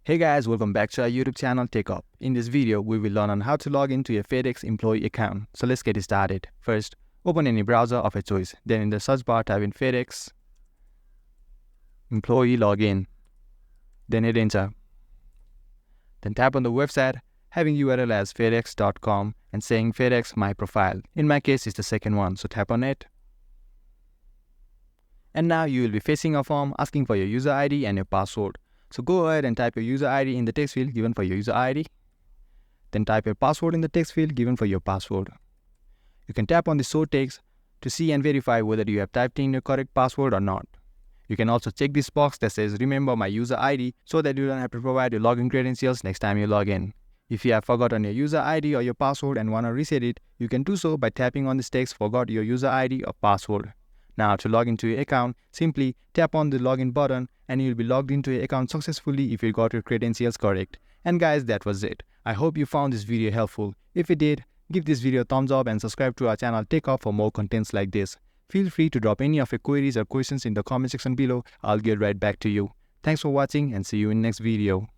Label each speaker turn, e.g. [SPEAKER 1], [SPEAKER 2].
[SPEAKER 1] Hey guys, welcome back to our YouTube channel TechUp. In this video, we will learn on how to log into your FedEx employee account. So let's get started. First, open any browser of your choice. Then in the search bar, type in FedEx employee login. Then hit enter. Then tap on the website having URL as fedex.com and saying FedEx my profile. In my case, it's the second one, so tap on it. And now you will be facing a form asking for your user ID and your password. So go ahead and type your user ID in the text field given for your user ID. Then type your password in the text field given for your password. You can tap on the show text to see and verify whether you have typed in your correct password or not. You can also check this box that says remember my user ID so that you don't have to provide your login credentials next time you log in. If you have forgotten your user ID or your password and want to reset it, you can do so by tapping on this text forgot your user ID or password. Now to log into your account, simply tap on the login button and you'll be logged into your account successfully if you got your credentials correct. And guys, that was it. I hope you found this video helpful. If you did, give this video a thumbs up and subscribe to our channel TechUp for more contents like this. Feel free to drop any of your queries or questions in the comment section below. I'll get right back to you. Thanks for watching and see you in next video.